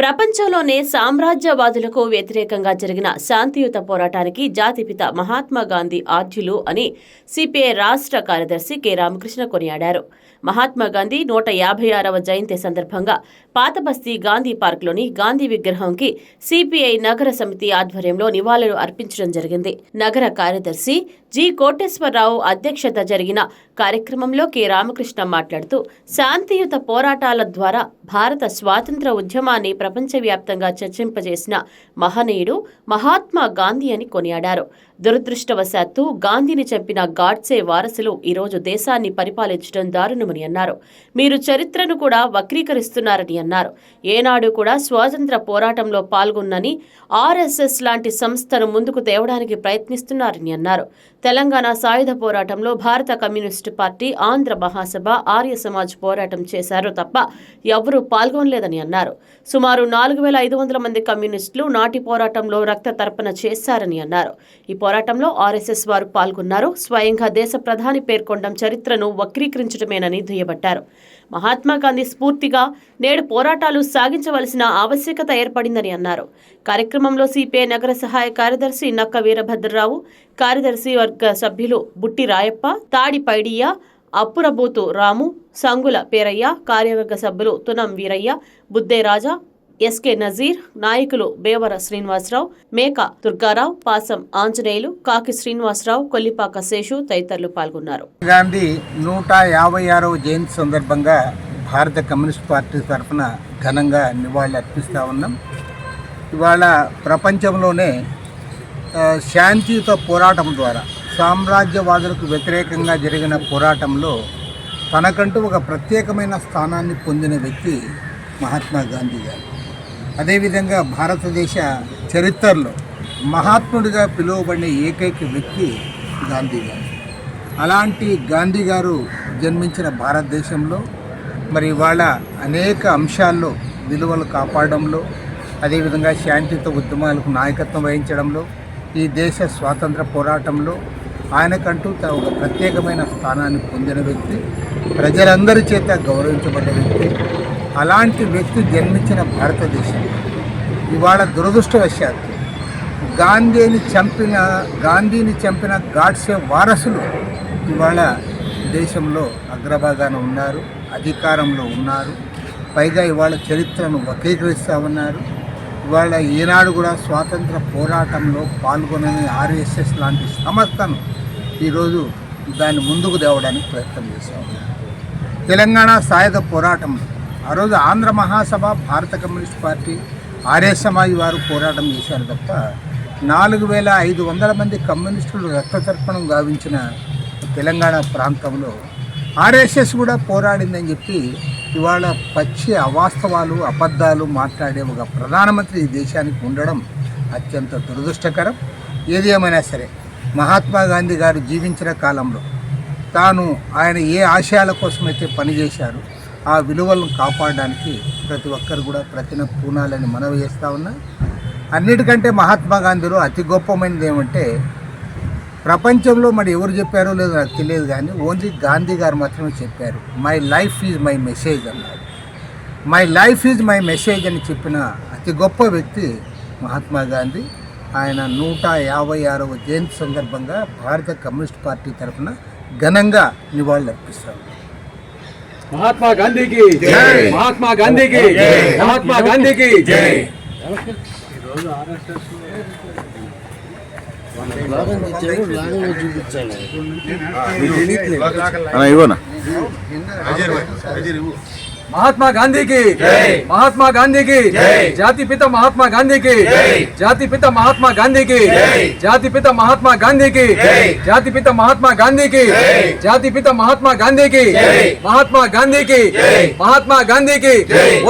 ప్రపంచంలోనే సామ్రాజ్యవాదులకు వ్యతిరేకంగా జరిగిన శాంతియుత పోరాటానికి జాతిపిత మహాత్మా గాంధీ ఆద్యులు అని సిపిఐ రాష్ట్ర కార్యదర్శి కె రామకృష్ణ కొనియాడారు. మహాత్మా గాంధీ 156వ జయంతి సందర్భంగా పాతబస్తీ గాంధీ పార్క్లోని గాంధీ విగ్రహంకి సిపిఐ నగర సమితి ఆధ్వర్యంలో నివాళులు అర్పించడం జరిగింది. నగర కార్యదర్శి జి కోటేశ్వరరావు అధ్యక్షత జరిగిన కార్యక్రమంలో కె రామకృష్ణ మాట్లాడుతూ శాంతియుత పోరాటాల ద్వారా భారత స్వాతంత్ర ఉద్యమాన్ని ప్రపంచవ్యాప్తంగా చర్చింపజేసిన మహనీయుడు మహాత్మా గాంధీ అని కొనియాడారు. దురదృష్టవశాత్తు గాంధీని చంపిన గాడ్సే వారసులు ఈరోజు దేశాన్ని పరిపాలించడం దారుణమని అన్నారు. మీరు చరిత్రను కూడా వక్రీకరిస్తున్నారని అన్నారు. ఏనాడు కూడా స్వాతంత్ర పోరాటంలో పాల్గొన్నని ఆర్ఎస్ఎస్ లాంటి సంస్థను ముందుకు తేవడానికి ప్రయత్నిస్తున్నారని అన్నారు. తెలంగాణ సాయుధ పోరాటంలో భారత కమ్యూనిస్టు పార్టీ, ఆంధ్ర మహాసభ, ఆర్య సమాజ్ పోరాటం చేశారు తప్ప ఎవరూ పాల్గొనలేదని అన్నారు. సుమారు 4500 మంది కమ్యూనిస్టులు నాటి పోరాటంలో రక్త తర్పణ చేశారని అన్నారు. ఈ పోరాటంలో ఆర్ఎస్ఎస్ వారు పాల్గొన్నారు. స్వయంగా దేశ ప్రధాని పేర్కొనడం చరిత్రను వక్రీకరించడమేనని దుయ్యబట్టారు. మహాత్మా గాంధీ స్ఫూర్తిగా నేడు పోరాటాలు సాగించవలసిన ఆవశ్యకత ఏర్పడిందని అన్నారు. కార్యక్రమంలో సిపిఐ నగర సహాయ కార్యదర్శి నక్క వీరభద్రరావు, కార్యదర్శి వర్గ సభ్యులు బుట్టి రాయప్ప, తాడి పైడియ్య, అప్పురబోతు రాము, సంగుల పేరయ్య, కార్యవర్గ సభ్యులు తునం వీరయ్య, బుద్దే రాజా, ఎస్కే నజీర్, నాయకులు బేవర శ్రీనివాసరావు, మేక దుర్గారావు, పాసం ఆంజనేయులు, కాకి శ్రీనివాసరావు, కొల్లిపాక శేషు తదితరులు పాల్గొన్నారు. గాంధీ 156వ జయంతి సందర్భంగా భారత కమ్యూనిస్ట్ పార్టీ తరఫున ఘనంగా నివాళులు అర్పిస్తూ ఉన్నాం. ఇవాళ ప్రపంచంలోనే శాంతియుత పోరాటం ద్వారా సామ్రాజ్యవాదులకు వ్యతిరేకంగా జరిగిన పోరాటంలో తనకంటూ ఒక ప్రత్యేకమైన స్థానాన్ని పొందిన వ్యక్తి మహాత్మా గాంధీ గారు. అదేవిధంగా భారతదేశ చరిత్రలో మహాత్ముడిగా పిలువబడిన ఏకైక వ్యక్తి గాంధీ గారు. అలాంటి గాంధీ గారు జన్మించిన భారతదేశంలో మరి ఇవాళ అనేక అంశాల్లో విలువలు కాపాడడంలో, అదేవిధంగా శాంతియుత ఉద్యమాలకు నాయకత్వం వహించడంలో, ఈ దేశ స్వాతంత్ర పోరాటంలో ఆయనకంటూ ఒక ప్రత్యేకమైన స్థానాన్ని పొందిన వ్యక్తి, ప్రజలందరి చేత గౌరవించబడ్డ వ్యక్తి. అలాంటి వ్యక్తి జన్మించిన భారతదేశం ఇవాళ దురదృష్టవశాత్తు గాంధీని చంపిన గాడ్సే వారసులు ఇవాళ దేశంలో అగ్రభాగాన ఉన్నారు, అధికారంలో ఉన్నారు. పైగా ఇవాళ చరిత్రను వక్రీకరిస్తూ ఉన్నారు. ఇవాళ ఈనాడు కూడా స్వాతంత్ర పోరాటంలో పాల్గొనని ఆర్ఎస్ఎస్ లాంటి సంస్థను ఈరోజు దాన్ని ముందుకు తేవడానికి ప్రయత్నం చేస్తూ ఉన్నారు. తెలంగాణ సాయుధ పోరాటంలో ఆ రోజు ఆంధ్ర మహాసభ, భారత కమ్యూనిస్ట్ పార్టీ, ఆర్య సమాజ్ వారు పోరాటం చేశారు తప్ప 4500 మంది కమ్యూనిస్టులు రక్తతర్పణం గావించిన తెలంగాణ ప్రాంతంలో ఆర్ఎస్ఎస్ కూడా పోరాడిందని చెప్పి ఇవాళ పచ్చి అవాస్తవాలు, అబద్ధాలు మాట్లాడే ఒక ప్రధానమంత్రి ఈ దేశానికి ఉండడం అత్యంత దురదృష్టకరం. ఏది ఏమైనా సరే మహాత్మా గాంధీ గారు జీవించిన కాలంలో ఆయన ఏ ఆశయాల కోసమైతే పనిచేశారో ఆ విలువలను కాపాడడానికి ప్రతి ఒక్కరు కూడా పూనాలని మనవి చేస్తూ ఉన్నా. అన్నిటికంటే మహాత్మా గాంధీలో అతి గొప్పమైనది ఏమంటే ప్రపంచంలో మరి ఎవరు చెప్పారో లేదో నాకు తెలియదు, కానీ ఓన్లీ గాంధీ గారు మాత్రమే చెప్పారు, my life is my message అన్నారు. My life is my message అని చెప్పిన అతి గొప్ప వ్యక్తి మహాత్మా గాంధీ. ఆయన 156వ జయంతి సందర్భంగా భారత కమ్యూనిస్ట్ పార్టీ తరఫున ఘనంగా నివాళులు అర్పిస్తారు. महात्मा गांधी की जय, महात्मा गांधी की जय, महात्मा गांधी की जय. महात्मा गांधी की जय, महात्मा गांधी की जय, जाति पिता महात्मा गांधी की जय, जाति पिता महात्मा गांधी की जय, जाति पिता महात्मा गांधी की जय, जाति पिता महात्मा गांधी की जय, जाति पिता महात्मा गांधी की जय, महात्मा गांधी की जय, महात्मा गांधी की जय.